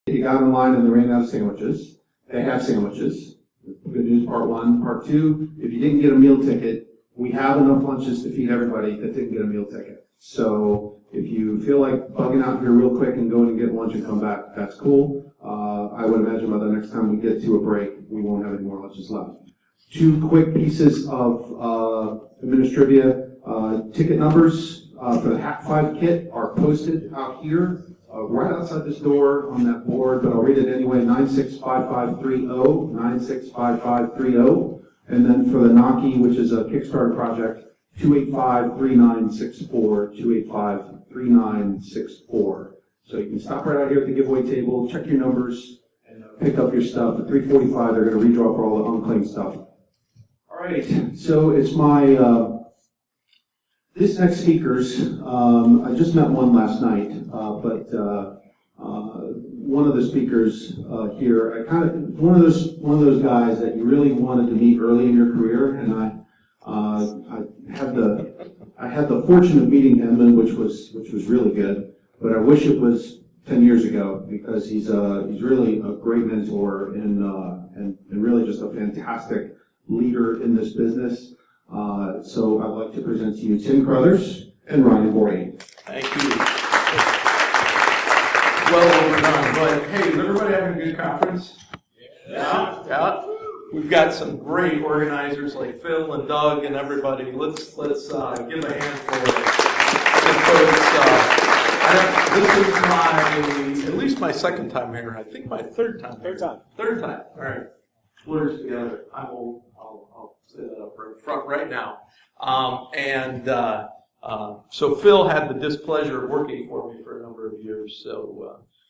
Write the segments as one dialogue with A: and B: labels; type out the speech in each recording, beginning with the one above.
A: You got online and they ran out of sandwiches. They have sandwiches. Good news, part one. Part two, if you didn't get a meal ticket, we have enough lunches to feed everybody that didn't get a meal ticket. So if you feel like bugging out here real quick and going and get lunch and come back, that's cool. I would imagine by the next time we get to a break, we won't have any more lunches left. Two quick pieces of administrivia. Ticket numbers for the Hack 5 kit are posted out here, right outside this door on that board, but I'll read it anyway, 965530, 965530. And then for the Naki, which is a Kickstarter project, 285-3964, 285-3964. So you can stop right out here at the giveaway table, check your numbers, and pick up your stuff. At 3:45, they're going to redraw for all the unclaimed stuff. All right, so it's my, this next speaker's, I just met one last night, but one of the speakers here, one of those guys that you really wanted to meet early in your career, and I had the fortune of meeting him, which was really good. But I wish it was 10 years ago, because he's really a great mentor and really just a fantastic leader in this business. So I'd like to present to you Tim Crothers and Ryan Borres.
B: Thank you. Well overdone, but hey, is everybody having a good conference? Yeah. We've got some great organizers like Phil and Doug and everybody. Let's give a hand for some folks. This is at least my second time here. I think my third time. Third time. All right. Blurs together. I'll say that up right now. So Phil had the displeasure of working for me for a number of years.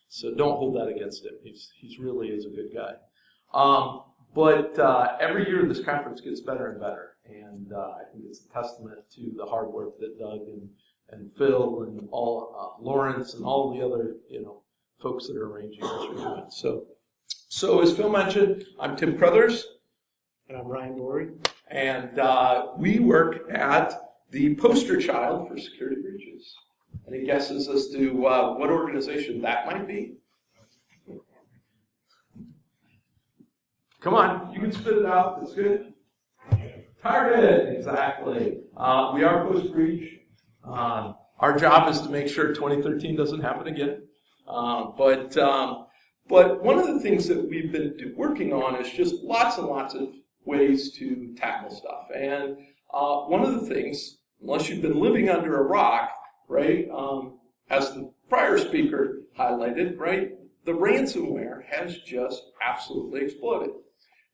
B: So don't hold that against him. He's really is a good guy. But every year this conference gets better and better, and I think it's a testament to the hard work that Doug and Phil and all Lawrence and all the other folks that are arranging this are doing. So as Phil mentioned, I'm Tim Crothers,
C: and I'm Ryan Borres,
B: and we work at the poster child for security breaches. Any guesses as to what organization that might be? Come on, you can spit it out. It's good. Target, exactly. We are post-breach. Our job is to make sure 2013 doesn't happen again. But one of the things that we've been working on is just lots and lots of ways to tackle stuff. And one of the things, unless you've been living under a rock, right, as the prior speaker highlighted, right, the ransomware has just absolutely exploded.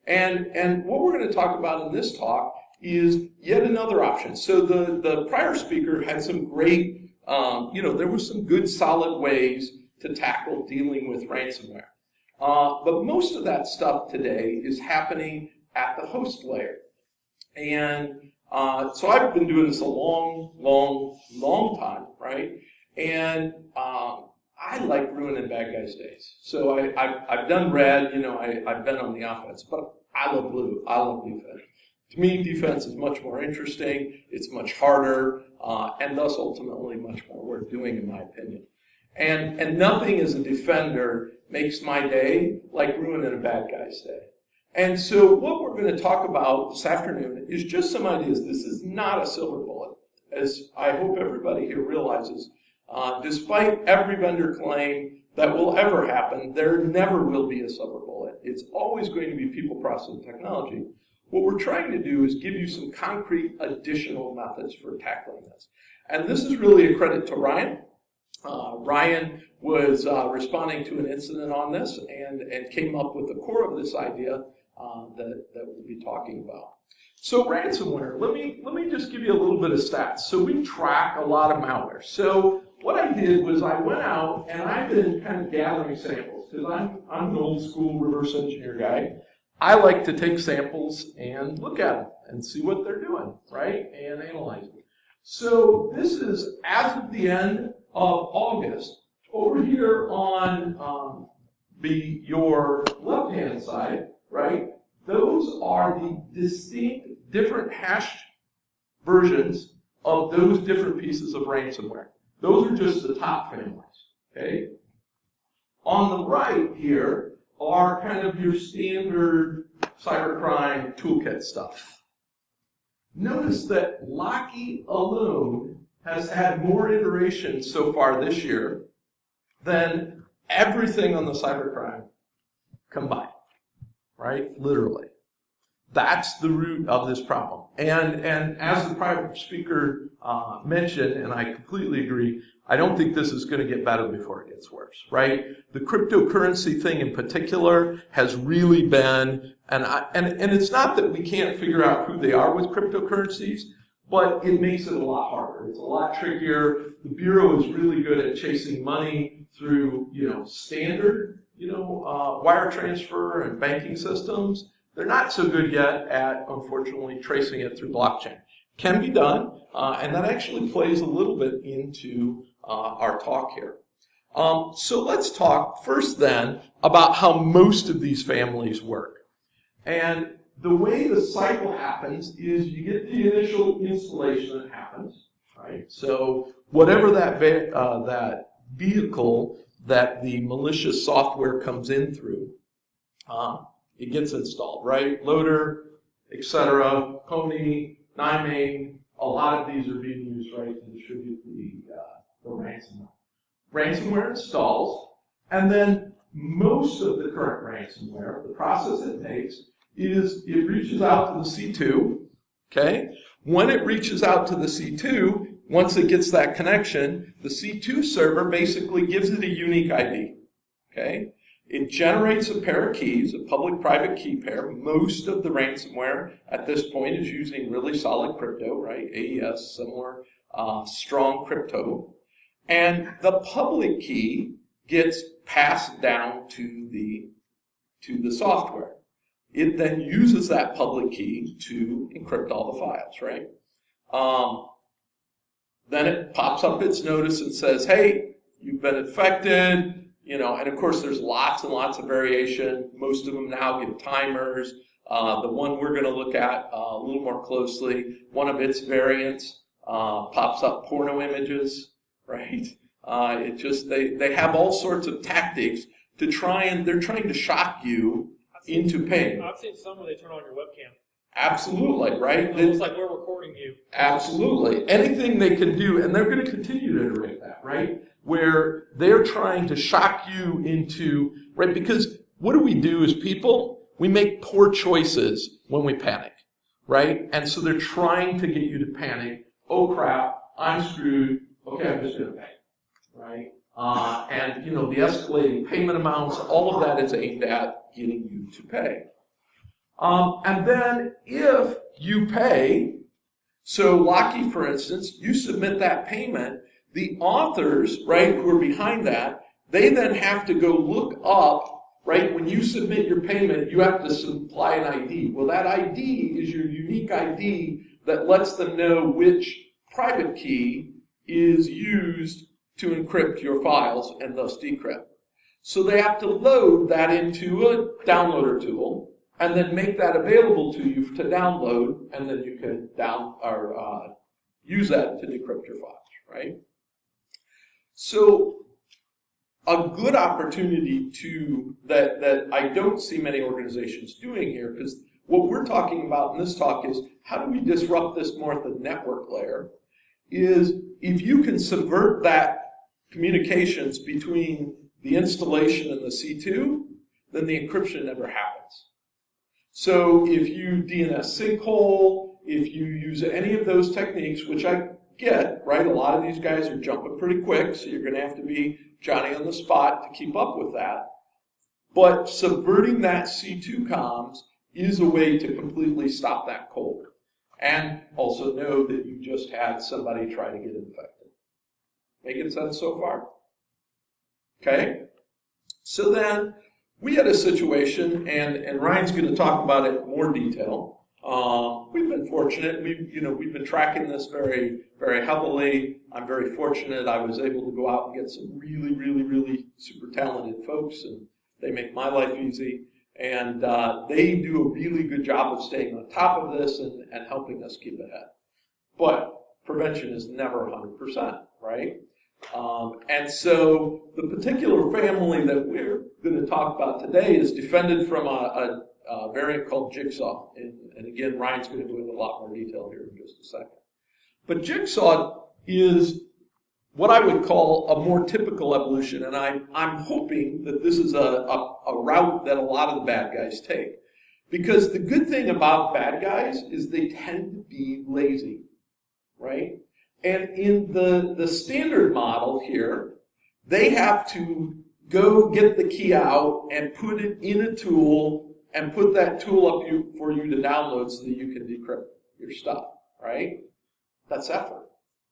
B: And what we're going to talk about in this talk is yet another option. So the prior speaker had some great, there were some good solid ways to tackle dealing with ransomware. But most of that stuff today is happening at the host layer. And so I've been doing this a long time, right? And I like ruining bad guys' days. So I've done red, I've been on the offense, but I love blue. I love defense. To me, defense is much more interesting. It's much harder, and thus ultimately much more worth doing, in my opinion. And nothing as a defender makes my day like ruining a bad guy's day. And so what we're going to talk about this afternoon is just some ideas. This is not a silver bullet, as I hope everybody here realizes. Despite every vendor claim that will ever happen, there never will be a silver bullet. It's always going to be people, process, and technology. What we're trying to do is give you some concrete additional methods for tackling this. And this is really a credit to Ryan. Ryan was responding to an incident on this and came up with the core of this idea that we'll be talking about. So ransomware, let me just give you a little bit of stats. So we track a lot of malware. So what I did was I went out and I've been kind of gathering samples because I'm an old school reverse engineer guy. I like to take samples and look at them and see what they're doing, right, and analyze them. So this is as of the end of August. Over here on your left-hand side, right, those are the distinct different hashed versions of those different pieces of ransomware. Those are just the top families, okay? On the right here are kind of your standard cybercrime toolkit stuff. Notice that Locky alone has had more iterations so far this year than everything on the cybercrime combined, right? Literally. That's the root of this problem. And as the private speaker mentioned, and I completely agree, I don't think this is going to get better before it gets worse, right? The cryptocurrency thing in particular has really been, and it's not that we can't figure out who they are with cryptocurrencies, but it makes it a lot harder. It's a lot trickier. The Bureau is really good at chasing money through, standard, wire transfer and banking systems. They're not so good yet at, unfortunately, tracing it through blockchain. Can be done, and that actually plays a little bit into our talk here. So let's talk first then about how most of these families work. And the way the cycle happens is you get the initial installation that happens, right? So whatever that vehicle that the malicious software comes in through, it gets installed, right? Loader, etc., Pony, NIMAIN, a lot of these are being used, right, to distribute the ransomware. Ransomware installs, and then most of the current ransomware, the process it takes is it reaches out to the C2, okay? When it reaches out to the C2, once it gets that connection, the C2 server basically gives it a unique ID, okay? It generates a pair of keys, a public-private key pair. Most of the ransomware at this point is using really solid crypto, right? AES, similar strong crypto. And the public key gets passed down to the software. It then uses that public key to encrypt all the files, right? Then it pops up its notice and says, hey, you've been infected. And of course there's lots and lots of variation. Most of them now get timers. The one we're going to look at a little more closely, one of its variants pops up porno images, right? They have all sorts of tactics to they're trying to shock you into pain.
C: I've seen some when they turn on your webcam.
B: Absolutely, right?
C: It looks like we're recording you.
B: Absolutely. Anything they can do, and they're going to continue to iterate that, right? Where they're trying to shock you into, right? Because what do we do as people? We make poor choices when we panic, right? And so they're trying to get you to panic. Oh crap, I'm screwed. Okay, I'm just going to pay, right? And the escalating payment amounts, all of that is aimed at getting you to pay. And then if you pay, so Locky, for instance, you submit that payment, the authors, right, who are behind that, they then have to go look up, right, when you submit your payment, you have to supply an ID. Well, that ID is your unique ID that lets them know which private key is used to encrypt your files and thus decrypt. So they have to load that into a downloader tool and then make that available to you to download, and then you can use that to decrypt your files, right? So a good opportunity that I don't see many organizations doing here, because what we're talking about in this talk is how do we disrupt this more at the network layer, is if you can subvert that communications between the installation and the C2, then the encryption never happens. So if you DNS sinkhole, if you use any of those techniques, which I get, right, a lot of these guys are jumping pretty quick, so you're going to have to be Johnny on the spot to keep up with that. But subverting that C2 comms is a way to completely stop that cold. And also know that you just had somebody try to get infected. Making sense so far? Okay? So then, we had a situation, and Ryan's going to talk about it in more detail. We've been fortunate. We've been tracking this very, very heavily. I'm very fortunate. I was able to go out and get some really, really, really super talented folks, and they make my life easy. And they do a really good job of staying on top of this and helping us keep ahead. But prevention is never 100%, right? And so the particular family that we're going to talk about today is defended from a variant called Jigsaw. And again, Ryan's going to go into a lot more detail here in just a second. But Jigsaw is what I would call a more typical evolution, and I'm hoping that this is a route that a lot of the bad guys take. Because the good thing about bad guys is they tend to be lazy, right? And in the standard model here, they have to go get the key out and put it in a tool and put that tool up for you to download so that you can decrypt your stuff, right? That's effort,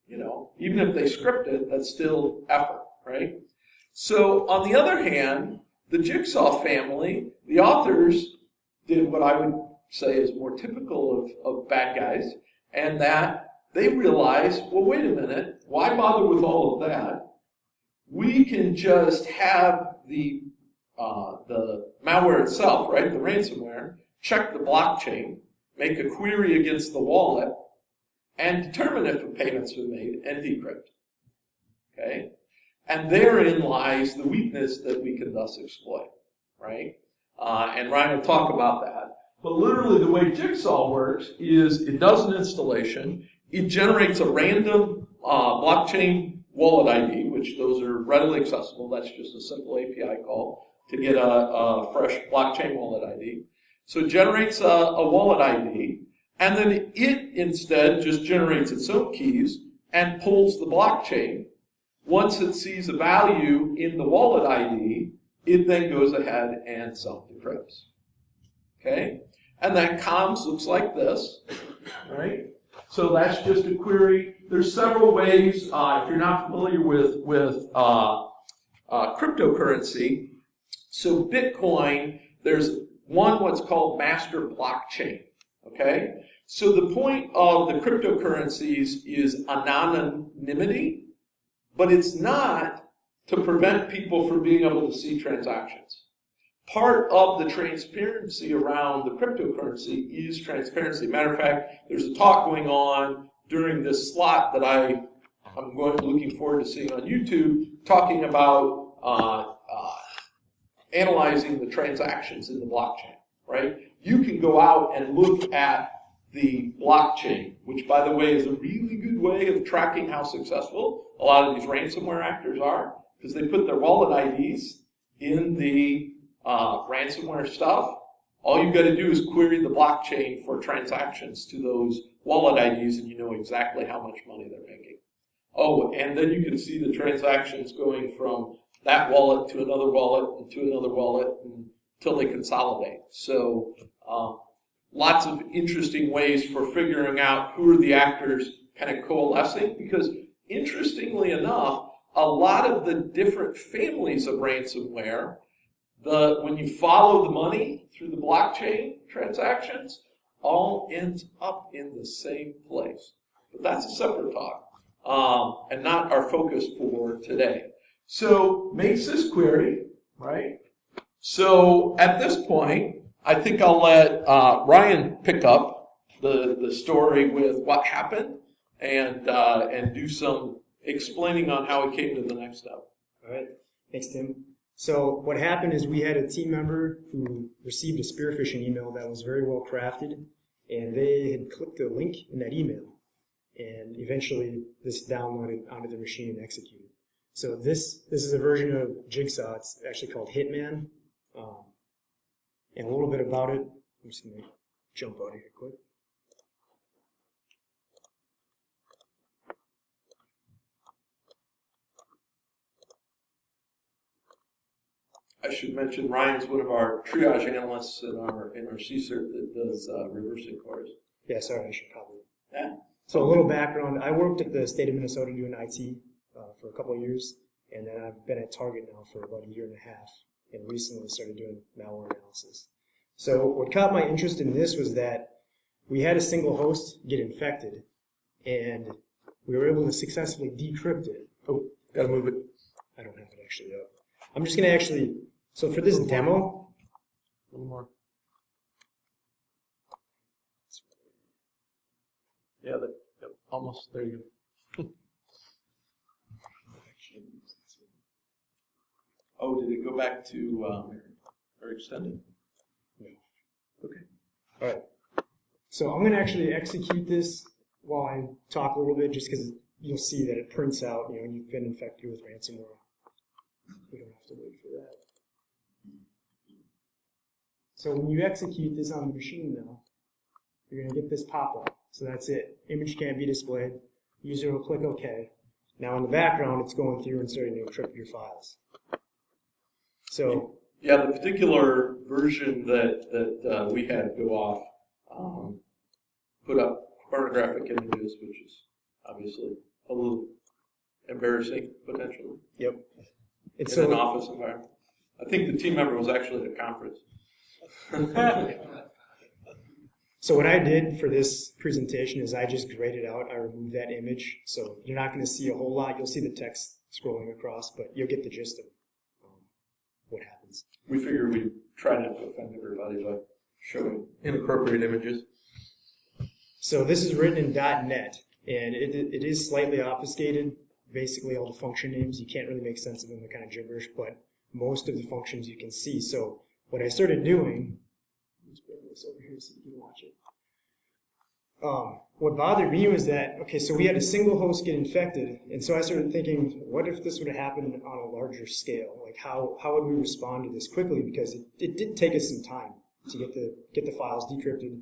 B: you know. Even if they script it, that's still effort, right? So on the other hand, the Jigsaw family, the authors did what I would say is more typical of bad guys, and that they realized, well, wait a minute, why bother with all of that? We can just have the malware itself, right, the ransomware, check the blockchain, make a query against the wallet, and determine if a payment's been made and decrypt. Okay? And therein lies the weakness that we can thus exploit, right? And Ryan will talk about that. But literally the way Jigsaw works is it does an installation, it generates a random blockchain wallet ID, which those are readily accessible. That's just a simple API call to get a fresh blockchain wallet ID. So it generates a wallet ID, and then it instead just generates its own keys and pulls the blockchain. Once it sees a value in the wallet ID, it then goes ahead and self-decrypts. Okay? And that comms looks like this, right? So that's just a query. There's several ways, if you're not familiar with cryptocurrency. So Bitcoin, there's what's called master blockchain, okay? So the point of the cryptocurrencies is anonymity, but it's not to prevent people from being able to see transactions. Part of the transparency around the cryptocurrency is transparency. Matter of fact, there's a talk going on during this slot that I'm looking forward to seeing on YouTube, talking about analyzing the transactions in the blockchain, right? You can go out and look at the blockchain, which, by the way, is a really good way of tracking how successful a lot of these ransomware actors are, because they put their wallet IDs in the ransomware stuff. All you've got to do is query the blockchain for transactions to those wallet IDs, and you know exactly how much money they're making. Oh, and then you can see the transactions going from that wallet to another wallet and to another wallet until they consolidate. So lots of interesting ways for figuring out who are the actors kind of coalescing, because interestingly enough, a lot of the different families of ransomware, when you follow the money through the blockchain transactions, all ends up in the same place. But that's a separate talk, and not our focus for today. So makes this query, right? So at this point, I think I'll let Ryan pick up the story with what happened and do some explaining on how it came to the next step.
D: All right. Thanks, Tim. So what happened is we had a team member who received a spear phishing email that was very well crafted, and they had clicked a link in that email, and eventually this downloaded onto the machine and executed. So this is a version of Jigsaw. It's actually called Hitman. And a little bit about it. I'm just going to jump out of here quick.
B: I should mention Ryan's one of our triage analysts in our CSERT that does reversing cores.
D: Yeah, sorry, I should probably.
B: Yeah.
D: So a little background. I worked at the state of Minnesota doing IT for a couple of years, and then I've been at Target now for about a year and a half, and recently started doing malware analysis. So what caught my interest in this was that we had a single host get infected, and we were able to successfully decrypt it. Oh,
B: Gotta move it.
D: I don't have it actually up. I'm just going to actually, so for this demo.
B: A little more. Yeah, almost, there you go. Oh, did it go back to or extended? Okay.
D: All right. So I'm going to actually execute this while I talk a little bit, just because you'll see that it prints out, when you've been infected with ransomware. We don't have to wait for that. So when you execute this on the machine, though, you're going to get this pop-up. So that's it. Image can't be displayed. User will click OK. Now in the background, it's going through and starting to encrypt your files. So
B: yeah, the particular version that we had go off put up pornographic images, which is obviously a little embarrassing potentially.
D: Yep.
B: In an office environment. I think the team member was actually at a conference.
D: So what I did for this presentation is I just graded out, I removed that image, so you're not going to see a whole lot. You'll see the text scrolling across, but you'll get the gist of what happens.
B: We figured we'd try not to offend everybody by showing inappropriate images.
D: So this is written in .NET, and it is slightly obfuscated. Basically all the function names, you can't really make sense of them, they're kind of gibberish, but most of the functions you can see. So what I started doing, let's bring this over here so you can watch it. What bothered me was that, okay, so we had a single host get infected, and so I started thinking, what if this would have happened on a larger scale? Like how would we respond to this quickly? Because it did take us some time to get the files decrypted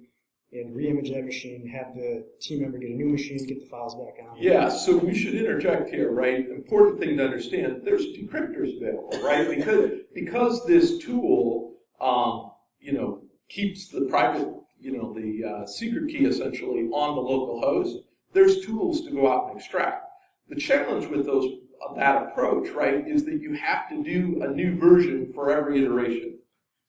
D: and re-image that machine, have the team member get a new machine, get the files back on.
B: Yeah, so we should interject here, right? Important thing to understand, there's decryptors available, right? Because this tool, keeps the private, the secret key essentially on the local host, there's tools to go out and extract. The challenge with that approach, right, is that you have to do a new version for every iteration.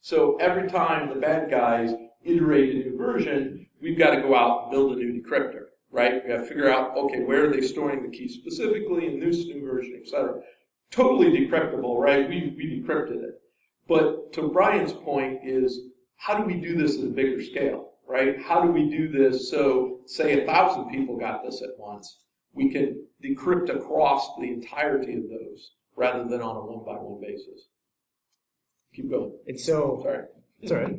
B: So every time the bad guys iterate a new version, we've got to go out and build a new decryptor, right? We have to figure out, okay, where are they storing the key specifically in this new version, et cetera. Totally decryptable, right? We decrypted it. But to Brian's point is, how do we do this at a bigger scale, right? How do we do this so, say 1,000 people got this at once? We can decrypt across the entirety of those rather than on a one-by-one basis. Keep going.
D: And so,
B: sorry.
D: It's all right.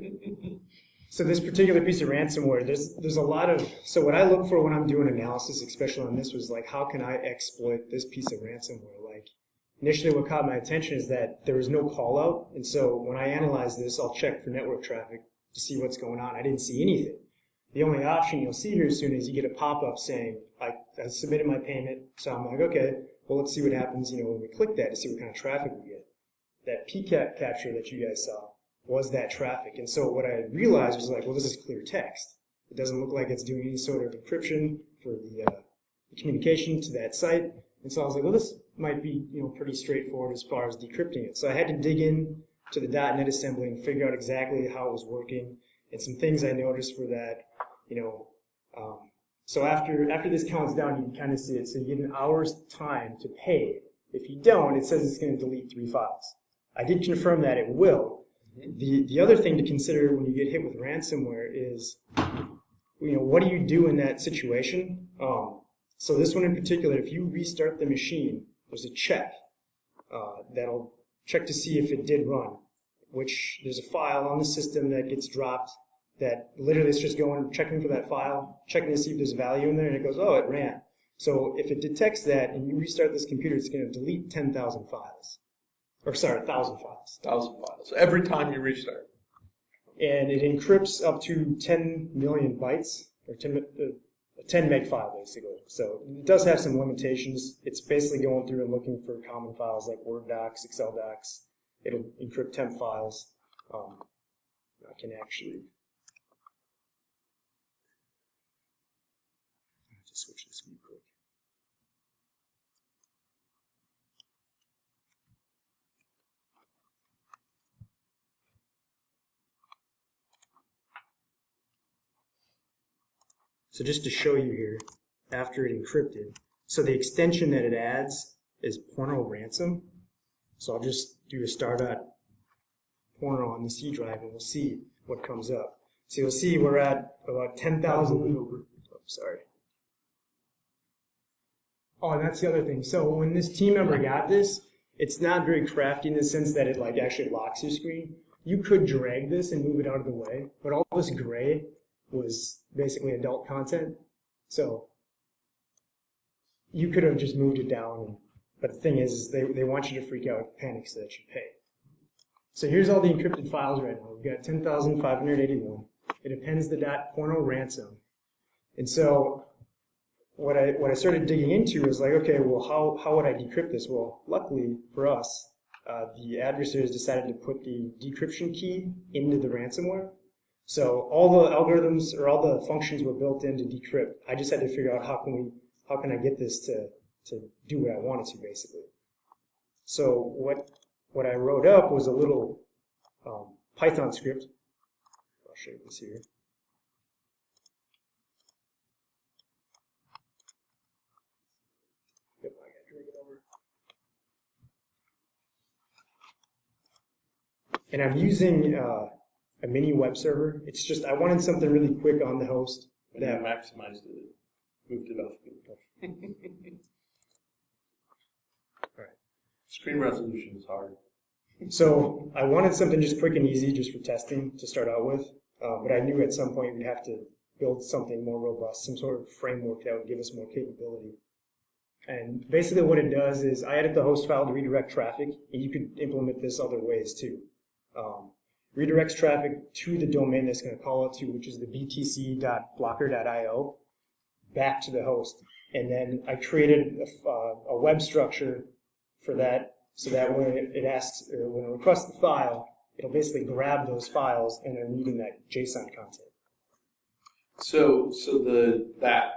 D: So this particular piece of ransomware, there's a lot of, so what I look for when I'm doing analysis, especially on this, was like, how can I exploit this piece of ransomware? Like, initially what caught my attention is that there was no call out, and so when I analyze this, I'll check for network traffic to see what's going on. I didn't see anything. The only option you'll see here soon is you get a pop-up saying, I submitted my payment, so I'm like, okay, well, let's see what happens, when we click that to see what kind of traffic we get. That PCAP capture that you guys saw was that traffic. And so what I realized was like, well, this is clear text. It doesn't look like it's doing any sort of encryption for the communication to that site. And so I was like, well, this might be pretty straightforward as far as decrypting it. So I had to dig in to the .NET assembly and figure out exactly how it was working and some things I noticed for that. So after this counts down, you can kind of see it. So you get an hour's time to pay. If you don't, it says it's going to delete 3 files. I did confirm that it will. The other thing to consider when you get hit with ransomware is, what do you do in that situation? So this one in particular, if you restart the machine, there's a check that'll check to see if it did run, which there's a file on the system that gets dropped that literally is just going, checking for that file, checking to see if there's value in there, and it goes, oh, it ran. So if it detects that and you restart this computer, it's going to delete 10,000 files. Or sorry, 1,000 files.
B: 1,000 files. Every time you restart.
D: And it encrypts up to 10 million bytes, or 10 meg file basically. So it does have some limitations. It's basically going through and looking for common files like Word docs, Excel docs. It'll encrypt temp files. I can actually just switch this real quick. So just to show you here, after it encrypted, so the extension that it adds is porno ransom. So I'll just do a star.porno on the C drive and we'll see what comes up. So you'll see we're at about 10,000. Oh, sorry. Oh, and that's the other thing. So when this team member got this, It's not very crafty in the sense that it like actually locks your screen. You could drag this and move it out of the way, but all this gray was basically adult content. So you could have just moved it down, but the thing is they want you to freak out, panic, so that you pay. So here's all the encrypted files right now. We've got 10,581. It appends the .porno ransom. And so what I started digging into was like, okay, well, how would I decrypt this? Well, luckily for us, the adversaries decided to put the decryption key into the ransomware. So all the algorithms or all the functions were built in to decrypt. I just had to figure out how can I get this to do what I want it to, basically. So what I wrote up was a little Python script. I'll show you this here. Yep, I gotta drag it over. And I'm using a mini web server. It's just, I wanted something really quick on the host.
B: When you maximized it, moved it up.
D: All right.
B: Screen resolution is hard.
D: So I wanted something just quick and easy just for testing to start out with. But I knew at some point we'd have to build something more robust, some sort of framework that would give us more capability. And basically what it does is I edit the host file to redirect traffic, and you could implement this other ways too. Redirects traffic to the domain that's going to call it to, which is the btc.blocker.io, back to the host. And then I created a web structure for that, so that when it asks, or when it requests the file, it'll basically grab those files and then reading that JSON content.
B: So that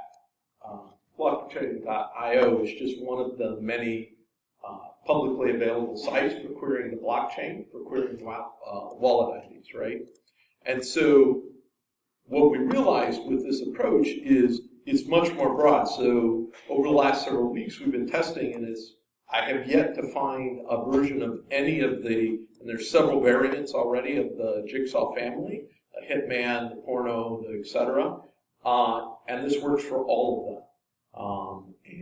B: blockchain.io is just one of the many publicly available sites for querying the blockchain, for querying wallet IDs, right? And so what we realized with this approach is it's much more broad. So over the last several weeks, we've been testing, and I have yet to find a version of any of and there's several variants already of the Jigsaw family, the Hitman, the Porno, the et cetera, and this works for all of them.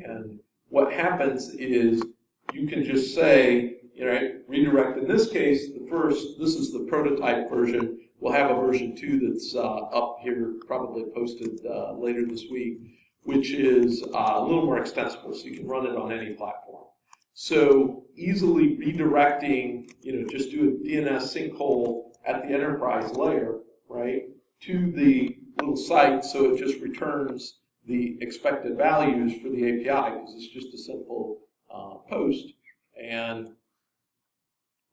B: And what happens is you can just say, redirect. In this case, this is the prototype version. We'll have a version 2 that's up here, probably posted later this week, which is a little more extensible, so you can run it on any platform. So easily redirecting, just do a DNS sinkhole at the enterprise layer, right, to the little site, so it just returns the expected values for the API, because it's just a simple post, and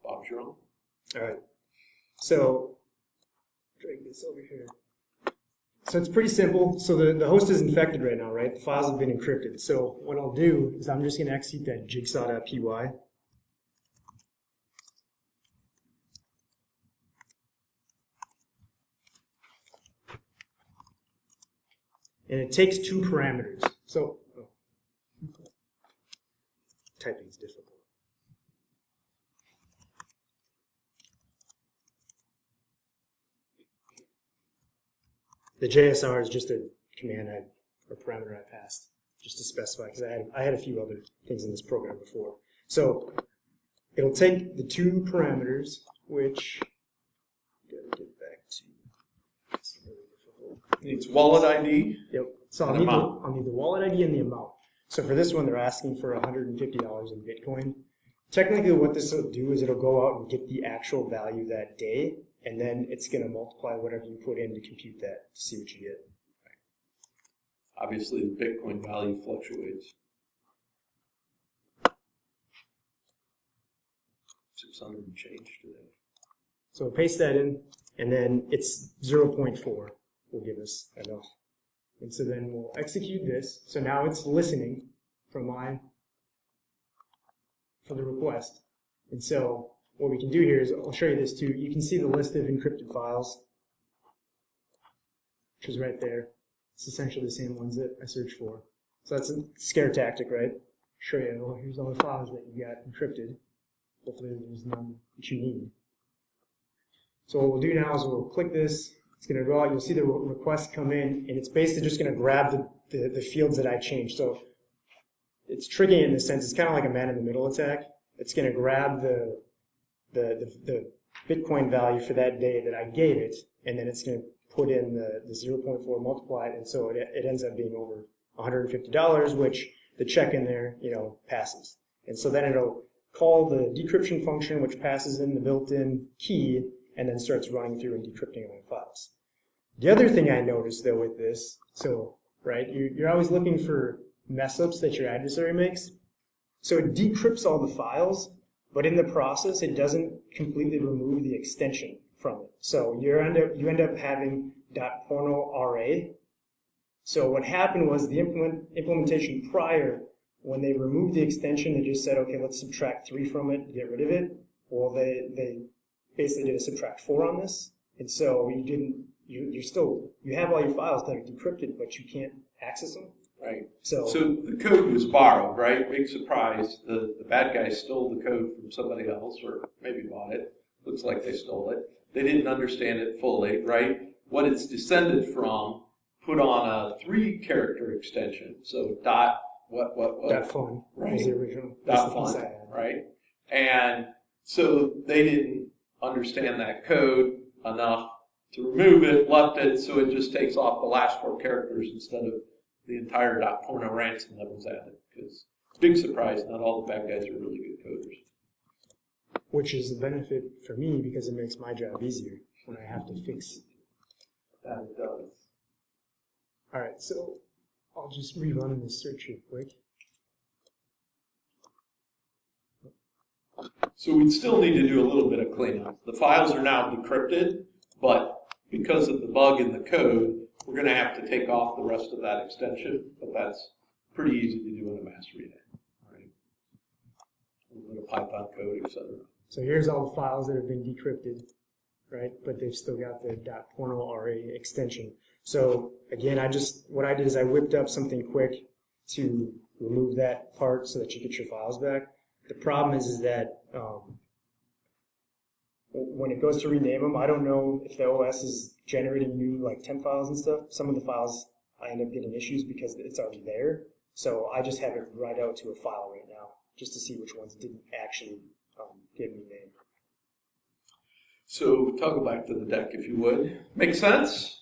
B: Bob's your own.
D: All right. So drag this over here. So it's pretty simple. So the host is infected right now, right? The files have been encrypted. So what I'll do is I'm just going to execute that jigsaw.py. And it takes 2 parameters. So typing is difficult. The JSR is just a command or parameter I passed just to specify, because I had a few other things in this program before. So it'll take the 2 parameters, which gotta get back to. It's really difficult.
B: It's wallet ID.
D: Yep. So I'll need the wallet ID and the amount. So for this one, they're asking for $150 in Bitcoin. Technically, what this will do is it'll go out and get the actual value that day, and then it's going to multiply whatever you put in to compute that to see what you get.
B: Obviously, the Bitcoin value fluctuates. 600 and change today.
D: So we'll paste that in, and then it's 0.4 will give us enough. And so then we'll execute this. So now it's listening for the request. And so what we can do here is, I'll show you this too. You can see the list of encrypted files, which is right there. It's essentially the same ones that I searched for. So that's a scare tactic, right? Show you, well, here's all the files that you got encrypted. Hopefully there's none that you need. So what we'll do now is we'll click this. It's going to go out. You'll see the request come in, and it's basically just going to grab the fields that I changed. So it's tricky in the sense it's kind of like a man-in-the-middle attack. it's going to grab the Bitcoin value for that day that I gave it, and then it's going to put in the 0.4 multiplied, and so it ends up being over $150, which the check in there, passes. And so then it'll call the decryption function, which passes in the built-in key, and then starts running through and decrypting all the files. The other thing I noticed, though, with this, right, you're always looking for mess-ups that your adversary makes. So it decrypts all the files, but in the process, it doesn't completely remove the extension from it. So you end up having .porno.ra. So what happened was the implementation prior, when they removed the extension, they just said, okay, let's subtract 3 from it, get rid of it. Well, they basically did a subtract 4 on this, and so you have all your files that are decrypted, but you can't access them.
B: Right.
D: So
B: the code was borrowed, right? Big surprise. The bad guys stole the code from somebody else, or maybe bought it. Looks like they stole it. They didn't understand it fully, right? What it's descended from, put on a 3-character extension. So dot what?
D: .fun
B: Right.
D: was the original.
B: Dot fun, right? And so they didn't understand that code enough to remove it, left it, so it just takes off the last 4 characters instead of the entire .porno ransom that was added. Because, big surprise, not all the bad guys are really good coders.
D: Which is a benefit for me because it makes my job easier when I have to fix.
B: That it does.
D: All right, so I'll just rerun this search real quick.
B: So we'd still need to do a little bit of cleanup. The files are now decrypted, but because of the bug in the code, we're going to have to take off the rest of that extension, but that's pretty easy to do in a mass read. Right? A little bit of Python code, etc.
D: So here's all the files that have been decrypted, right? But they've still got the .porno.ra extension. So again, what I did is I whipped up something quick to remove that part so that you get your files back. The problem is that when it goes to rename them, I don't know if the OS is generating new temp files and stuff. Some of the files I end up getting issues because it's already there. So I just have it write out to a file right now just to see which ones didn't actually get renamed.
B: So toggle back to the deck if you would. Make sense?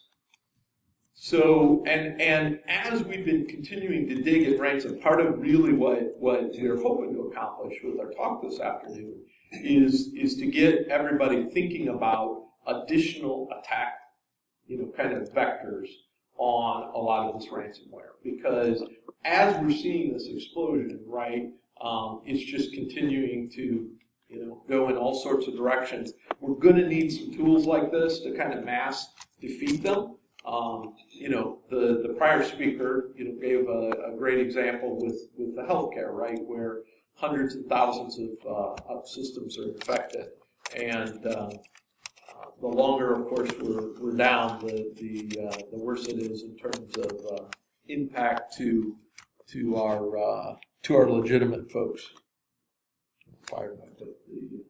B: So, and as we've been continuing to dig at ransom, part of really what we're hoping to accomplish with our talk this afternoon is to get everybody thinking about additional attack, kind of vectors on a lot of this ransomware. Because as we're seeing this explosion, right, it's just continuing to, go in all sorts of directions. We're going to need some tools like this to kind of mass defeat them. The prior speaker, gave a great example with the healthcare, right, where hundreds of thousands of systems are infected, and the longer, of course, we're down, the worse it is in terms of impact to our legitimate folks. Fire back up the.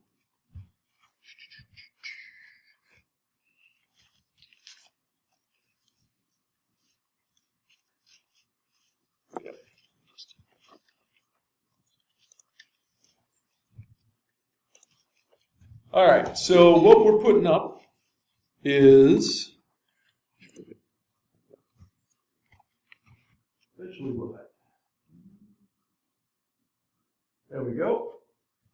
B: All right, so what we're putting up is eventually there we go.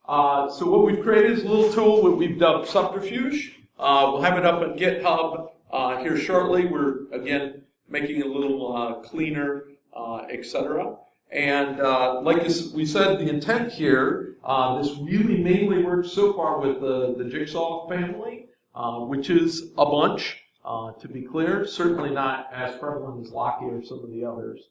B: So what we've created is a little tool that we've dubbed Subterfuge. We'll have it up on GitHub here shortly. We're again making it a little cleaner, etc. And like we said, the intent here, this really mainly works so far with the Jigsaw family, which is a bunch, to be clear. Certainly not as prevalent as Locky or some of the others.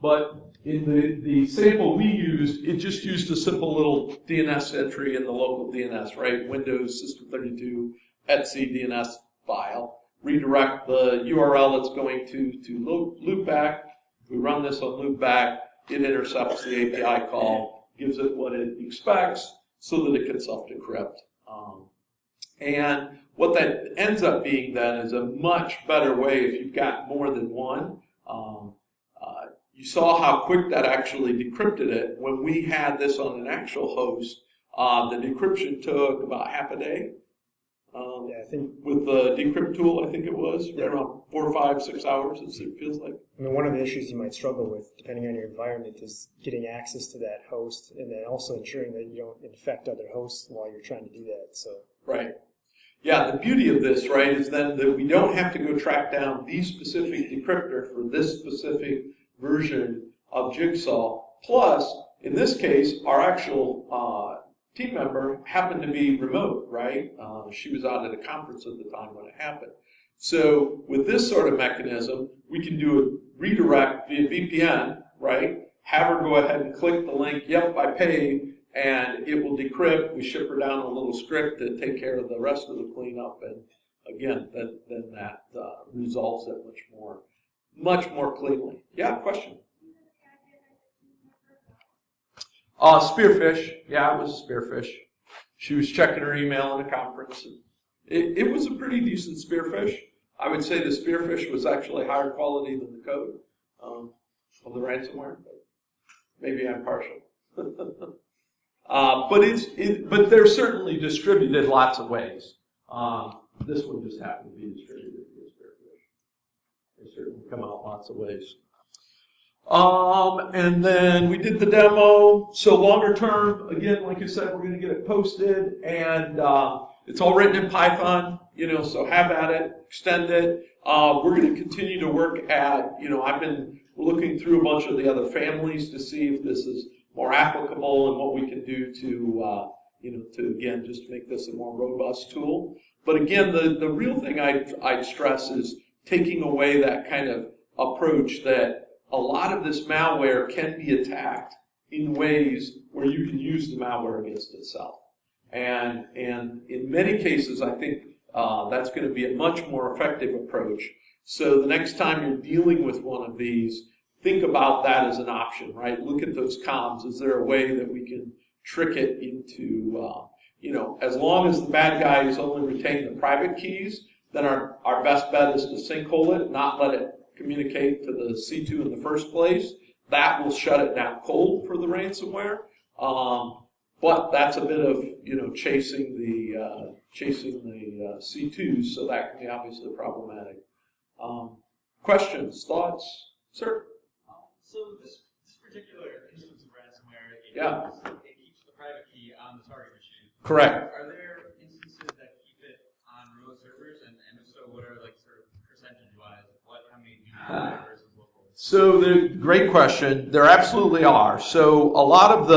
B: But in the sample we used, it just used a simple little DNS entry in the local DNS, right? Windows System32 etc DNS file. Redirect the URL it's going to loopback. We run this on loopback. It intercepts the API call, gives it what it expects so that it can self-decrypt. And what that ends up being then is a much better way if you've got more than one. you saw how quick that actually decrypted it. When we had this on an actual host, the decryption took about half a day.
D: Yeah, I think
B: With the decrypt tool, I think it was, right around 4, 5, 6 hours, it feels like.
D: I mean, one of the issues you might struggle with, depending on your environment, is getting access to that host, and then also ensuring that you don't infect other hosts while you're trying to do that. So,
B: Right. Yeah, the beauty of this, right, is then that we don't have to go track down the specific decryptor for this specific version of Jigsaw. Plus, in this case, our actual team member happened to be remote, right? She was out at a conference at the time when it happened. So with this sort of mechanism, we can do a redirect via VPN, right? Have her go ahead and click the link, yep, I paid, and it will decrypt. We ship her down a little script to take care of the rest of the cleanup, and again, then that resolves it much more cleanly. Yeah, question? Spearfish. Yeah, it was a spearfish. She was checking her email in a conference. It was a pretty decent spearfish. I would say the spearfish was actually higher quality than the code of the ransomware. But maybe I'm partial. But they're certainly distributed lots of ways. This one just happened to be distributed via spearfish. They certainly come out lots of ways. And then we did the demo. So longer term, again, like I said, we're going to get it posted, and it's all written in Python, so have at it, extend it. We're going to continue to work at, I've been looking through a bunch of the other families to see if this is more applicable and what we can do to again, just make this a more robust tool. But again, the real thing I'd stress is taking away that kind of approach that a lot of this malware can be attacked in ways where you can use the malware against itself. And in many cases, I think that's going to be a much more effective approach. So the next time you're dealing with one of these, think about that as an option, right? Look at those comms. Is there a way that we can trick it into, as long as the bad guy is only retaining the private keys, then our best bet is to sinkhole it, not let it communicate to the C2 in the first place. That will shut it down cold for the ransomware. But that's a bit of chasing the C2s, so that can be obviously problematic. Questions, thoughts, sir?
E: So this particular instance of ransomware, it keeps the private key on the target machine.
B: Correct.
E: Are there instances that keep it on remote servers, and if so, what are sort of percentage-wise? How many do you have versus local?
B: So great question. There absolutely are. So a lot of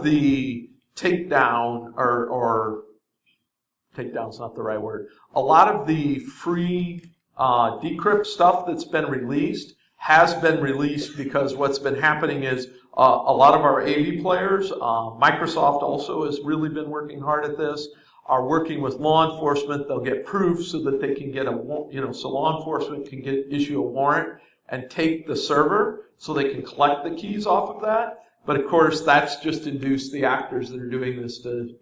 B: the takedown or takedown's not the right word. A lot of the free decrypt stuff that's been released has been released because what's been happening is a lot of our AV players, Microsoft also has really been working hard at this, are working with law enforcement. They'll get proof so that they can get so law enforcement can issue a warrant and take the server so they can collect the keys off of that. But of course, that's just induced the actors that are doing this to,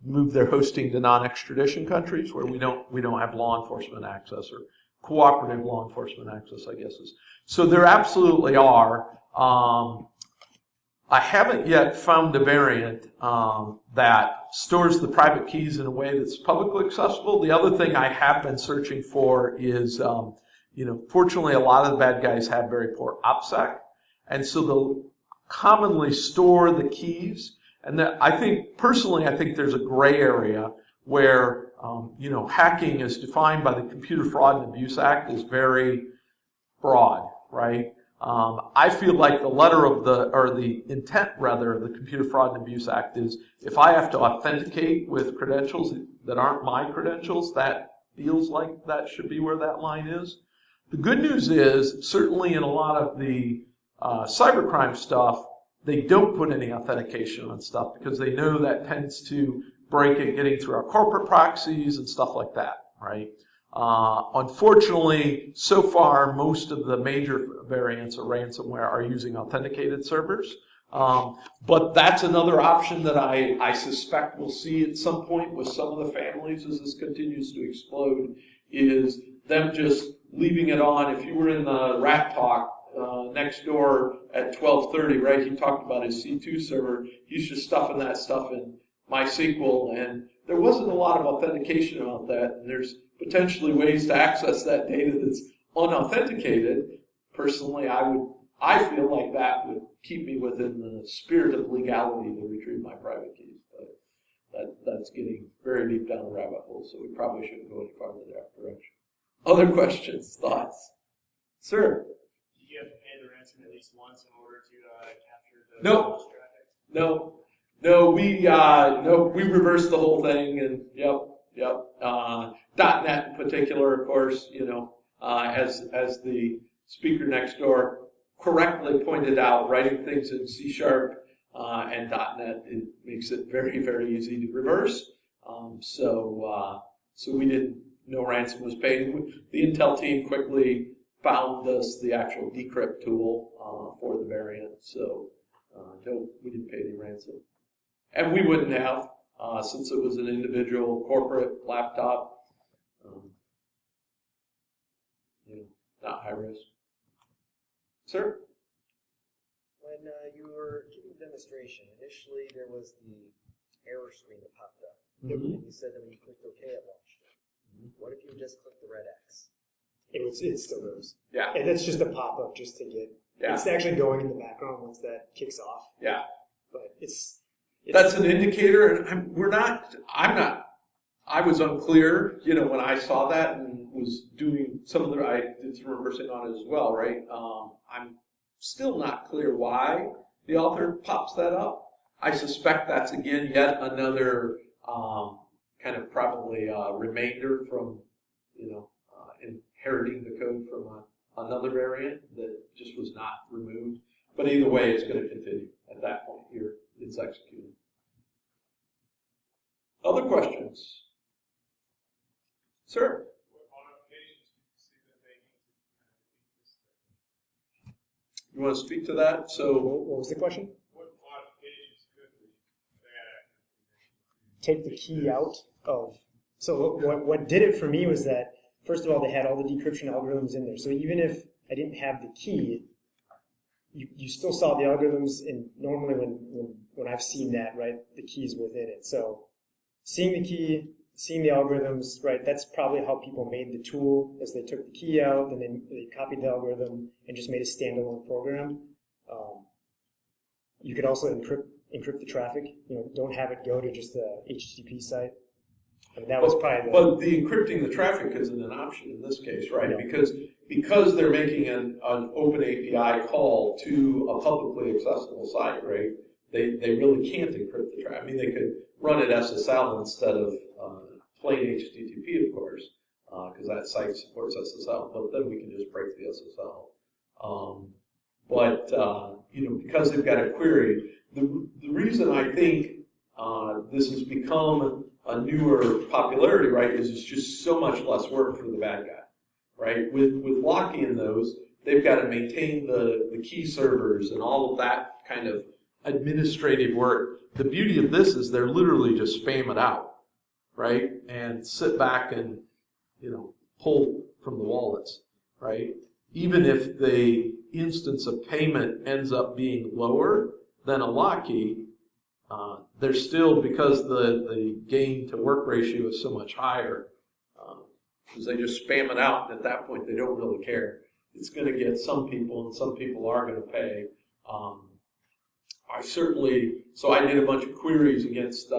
B: move their hosting to non-extradition countries where we don't have law enforcement access, or cooperative law enforcement access, I guess is. So there absolutely are. I haven't yet found a variant that stores the private keys in a way that's publicly accessible. The other thing I have been searching for is, fortunately, a lot of the bad guys have very poor OPSEC, and so they'll commonly store the keys. And that I think there's a gray area where, hacking is defined by the Computer Fraud and Abuse Act is very broad, right? I feel like the letter of the intent rather of the Computer Fraud and Abuse Act is if I have to authenticate with credentials that aren't my credentials, that feels like that should be where that line is. The good news is certainly in a lot of the cybercrime stuff, they don't put any authentication on stuff because they know that tends to break it getting through our corporate proxies and stuff like that, right? Unfortunately, so far, most of the major variants of ransomware are using authenticated servers. But that's another option that I suspect we'll see at some point with some of the families as this continues to explode, is them just leaving it on. If you were in the Rat Talk next door at 12:30, right? He talked about his C2 server. He's just stuffing that stuff in MySQL, and there wasn't a lot of authentication about that. And there's potentially ways to access that data that's unauthenticated. Personally, I feel like that would keep me within the spirit of legality to retrieve my private keys. But that's getting very deep down the rabbit hole, so we probably shouldn't go any farther that direction. Other questions, thoughts? Sir?
C: Did you have to pay the ransom at least once in order to capture the
B: No.
C: traffic?
B: No, we reversed the whole thing, and yep. .NET in particular, of course, as the speaker next door correctly pointed out, writing things in C# and .NET, it makes it very, very easy to reverse. So we didn't know ransom was paid. The Intel team quickly found us the actual decrypt tool for the variant. So no, we didn't pay any ransom. And we wouldn't have, since it was an individual corporate laptop, not high risk. Sir?
F: When you were giving the demonstration, initially there was the error screen that popped up.
B: Mm-hmm.
F: And you said that when you clicked OK, it launched it. What if you just clicked the red X?
D: It still goes.
B: Yeah.
D: And it's just a pop-up just to get,
B: Yeah.
D: it's actually going in the background once that kicks off.
B: Yeah.
D: But it's
B: That's an indicator, and I was unclear, when I saw that and was doing I did some reversing on it as well, right? I'm still not clear why the author pops that up. I suspect that's, again, yet another kind of probably remainder from, inheriting the code from another variant that just was not removed. But either way, it's going to continue at that point here. It's executed. Other questions? Sir?
C: What modifications did you see that they need to
B: You want to speak to that? So,
D: what was the question?
C: What modifications could they
D: Take the key out of. So what did it for me was that, first of all, they had all the decryption algorithms in there. So even if I didn't have the key, you still saw the algorithms, and normally when I've seen that, right, the key's within it. So seeing the key, seeing the algorithms, right, that's probably how people made the tool, as they took the key out, and then they copied the algorithm and just made a standalone program. You could also encrypt the traffic, don't have it go to just the HTTP site. I mean, that was probably
B: but the encrypting the traffic isn't an option in this case, right?
D: No.
B: Because they're making an open API call to a publicly accessible site, right? They really can't encrypt the traffic. I mean, they could run it SSL instead of plain HTTP, of course, because that site supports SSL. But then we can just break the SSL. Because they've got a query, the reason I think this has become a newer popularity, right, is it's just so much less work for the bad guy, right? With locking those, they've got to maintain the key servers and all of that kind of administrative work. The beauty of this is they're literally just spam it out, right, and sit back and pull from the wallets, right? Even if the instance of payment ends up being lower than a lock key, they're still, because the gain to work ratio is so much higher, because they just spam it out, and at that point they don't really care. It's going to get some people, and some people are going to pay. I did a bunch of queries against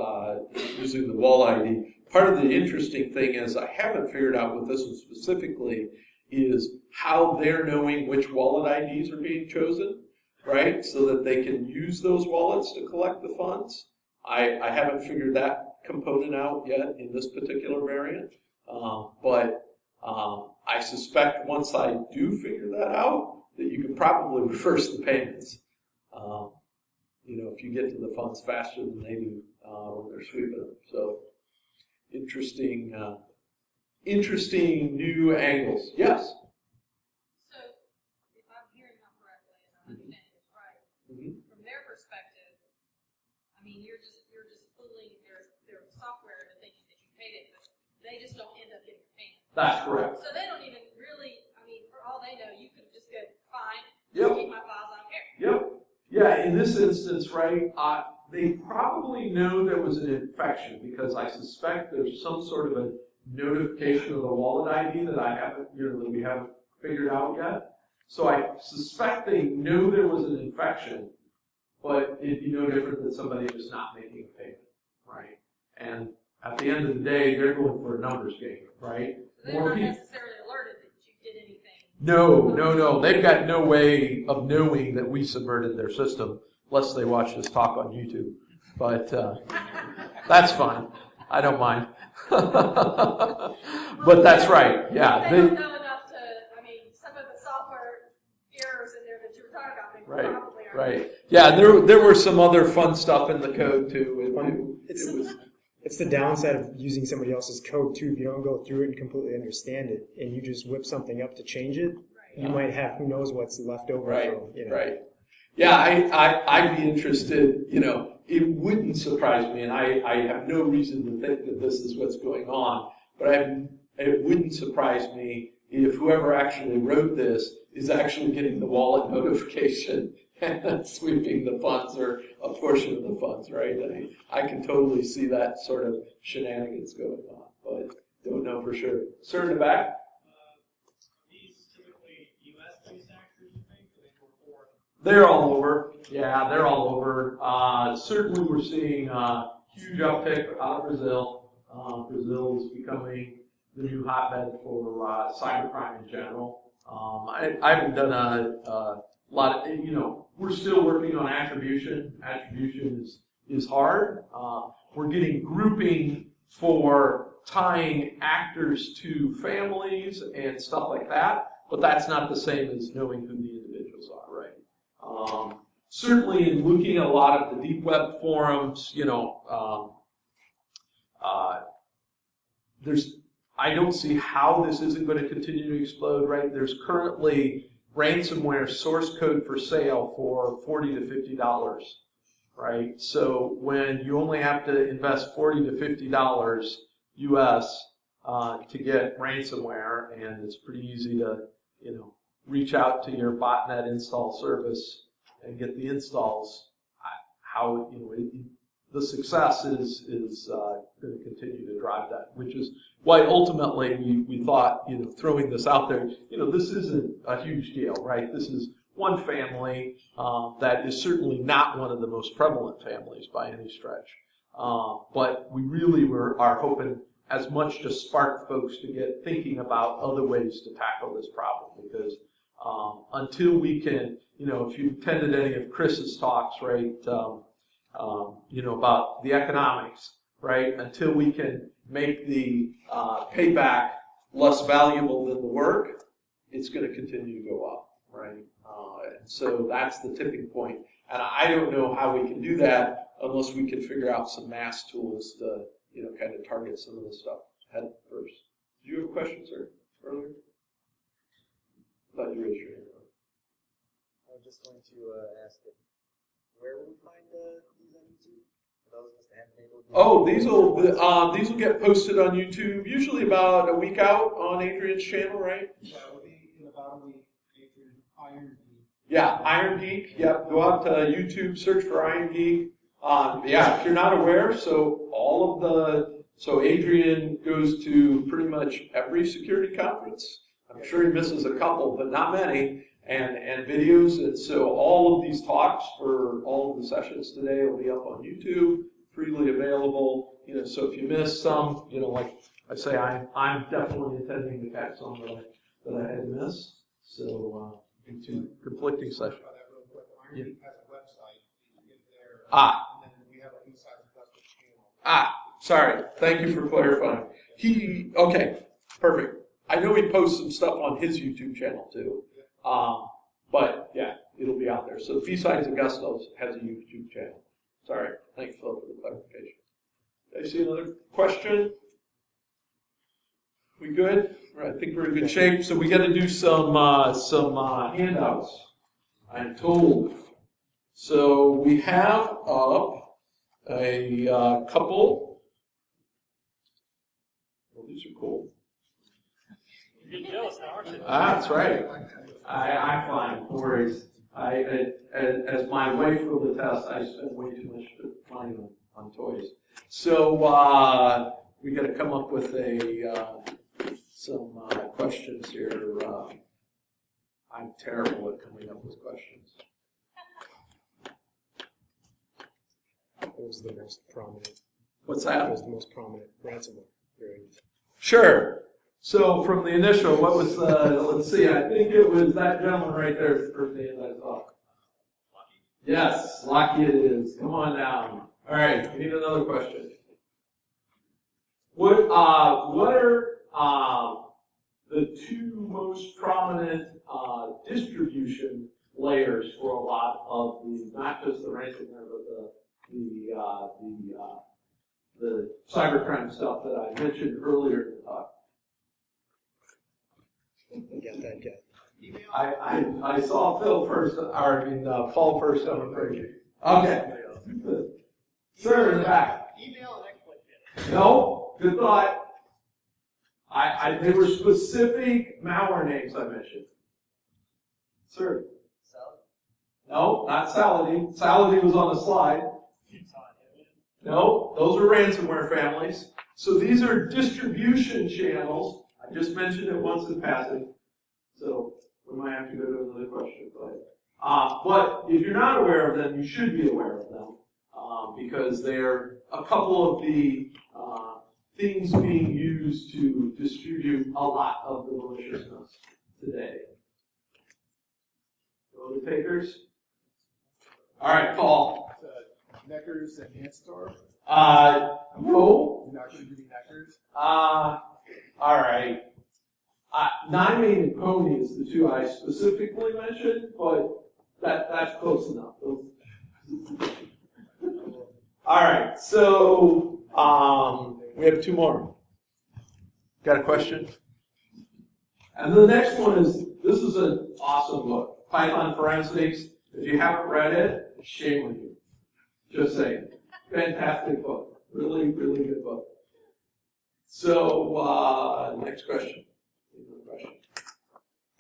B: using the wall ID. Part of the interesting thing is I haven't figured out with this one specifically is how they're knowing which wallet IDs are being chosen, right? So that they can use those wallets to collect the funds. I haven't figured that component out yet in this particular variant, but I suspect once I do figure that out, that you can probably reverse the payments. If you get to the funds faster than they do when they're sweeping them. So interesting new angles. Yes.
G: So, if I'm hearing that correctly and I'm understanding this right, from their perspective, I mean, you're just fooling their software into thinking that you paid it, but they just don't end up getting your payment.
B: That's correct.
G: So they don't even really, I mean, for all they know, you could just go, fine,
B: Yep.
G: keep my files on here.
B: Yep. Yeah, in this instance, right, they probably know there was an infection because I suspect there's some sort of a notification of the wallet ID that that we haven't figured out yet. So I suspect they know there was an infection, but it'd be no different than somebody just not making a payment, right? And at the end of the day, they're going for a numbers game, right?
G: So they're not necessarily alerted that you did anything.
B: No. They've got no way of knowing that we subverted their system, unless they watch this talk on YouTube. But that's fine. I don't mind. But that's right. Yeah.
G: They don't know enough to, some of the software errors in there that you were talking about, they probably aren't.
B: Right. Yeah, there were some other fun stuff in the code, too.
D: It's the downside of using somebody else's code too. If you don't go through it and completely understand it, and you just whip something up to change it, you might have who knows what's left over.
B: Right. Yeah, I'd be interested. It wouldn't surprise me, and I have no reason to think that this is what's going on. But it wouldn't surprise me if whoever actually wrote this is actually getting the wallet notification and sweeping the funds or a portion of the funds, right? I can totally see that sort of shenanigans going on, but don't know for sure. Sir in the back?
C: These typically U.S.-based actors, you think, or they were foreign?
B: They're all over. Yeah, they're all over. Certainly we're seeing huge uptick out of Brazil. Brazil is becoming the new hotbed for cybercrime in general. I haven't done a lot of, we're still working on attribution. Attribution is hard. We're getting grouping for tying actors to families and stuff like that, but that's not the same as knowing who the individuals are, right? Certainly in looking at a lot of the deep web forums, I don't see how this isn't going to continue to explode, right? There's currently ransomware source code for sale for $40 to $50, right? So when you only have to invest $40 to $50 US to get ransomware, and it's pretty easy to, reach out to your botnet install service and get the installs, the success is going to continue to drive that, which is why ultimately we thought, throwing this out there, this isn't a huge deal, right? This is one family that is certainly not one of the most prevalent families by any stretch. But we really are hoping as much to spark folks to get thinking about other ways to tackle this problem, because until we can, if you attended any of Chris's talks, right, about the economics, right, until we can make the payback less valuable than the work, it's going to continue to go up, right? And so that's the tipping point. And I don't know how we can do that unless we can figure out some mass tools to, kind of target some of the stuff head first. Did you have a question, sir, earlier? I thought you raised your hand.
F: I was just going to ask it, where will we find these on YouTube? For those of us that haven't been able to do
B: these will get posted on YouTube, usually about a week out on Adrian's channel, right?
A: Yeah, it will be in about a week. Adrian, Iron Geek.
B: Yeah, Iron Geek. Yep, go out to YouTube, search for Iron Geek. If you're not aware, so Adrian goes to pretty much every security conference. I'm sure he misses a couple, but not many. And videos, and so all of these talks for all of the sessions today will be up on YouTube, freely available. So if you miss some, like I say, I'm definitely intending to catch some that I had missed. So into conflicting sessions.
A: Iron Geek has a website. You can get there. And then we have an Inside Justice channel.
B: Sorry. Thank you for clarifying. Okay, perfect. I know he posts some stuff on his YouTube channel too. But yeah, it'll be out there. So B-Sides Augustus has a YouTube channel. Sorry. Thanks, Phil, for the clarification. Did I see another question? We good? I think we're in good shape. So we got to do some handouts, I'm told. So we have up a couple. Well, these are cool.
C: You're getting jealous now, aren't you?
B: That's right. I'm fine. No worries. As my wife will attest, I spend way too much money on toys. So we got to come up with some questions here. I'm terrible at coming up with questions.
D: What was the most prominent?
B: What's
D: What
B: that?
D: was the most prominent ransomware variant?
B: Sure. So from the initial, what was let's see, I think it was that gentleman right there, the first name I saw. Yes, Locky it is. Come on down. All right, we need another question. What are the two most prominent distribution layers for a lot of the, not just the ransomware, but the cybercrime stuff that I mentioned earlier in the talk?
D: You got that guy.
B: I saw Phil first, Paul first on the page. Okay. Sir, in the back.
C: Email and exploit kit.
B: No, good thought. They were specific malware names I mentioned. Sir.
F: Salad?
B: No, not Salady. Salady was on the slide. No, those are ransomware families. So these are distribution channels. I just mentioned it once in passing. So we might have to go to another question. But if you're not aware of them, you should be aware of them because they're a couple of the things being used to distribute a lot of the maliciousness today. Go to takers. All right, Paul.
H: Neckers and Anstor?
B: No.
H: You're not going to give me Neckers?
B: All right. Nymane and Pony is the two I specifically mentioned, but that's close enough. All right, so we have two more. Got a question? And the next one is, this is an awesome book, Python Forensics. If you haven't read it, shame on you. Just saying. Fantastic book. Really, really good book. So, next question.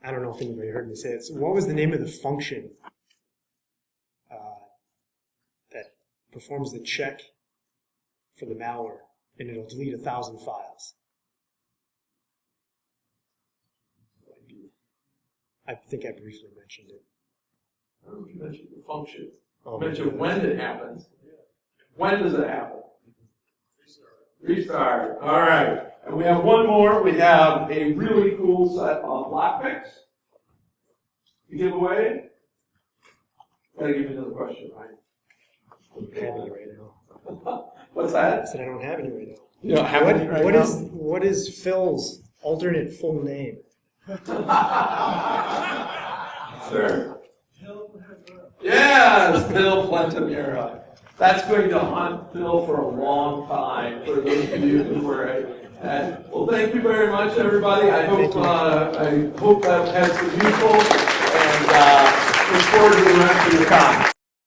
D: I don't know if anybody heard me say it. So what was the name of the function that performs the check for the malware, and it'll delete 1,000 files? I think I briefly mentioned it.
B: I don't know if you mentioned the function.
D: Oh,
B: You mentioned when it happens. When does it happen? Restart. All right. And we have one more. We have a really cool set of lockpicks to give away. Gotta give me another question, right?
D: I don't have any right now.
B: What's
D: I
B: that?
D: said I don't have any right now.
B: You don't have any right now?
D: What is Phil's alternate full name?
B: Sir. Yes, Bill Plantamura. That's going to haunt Bill for a long time, for those of you who were well, thank you very much, everybody. I hope that has been useful, and look forward to the rest of your time.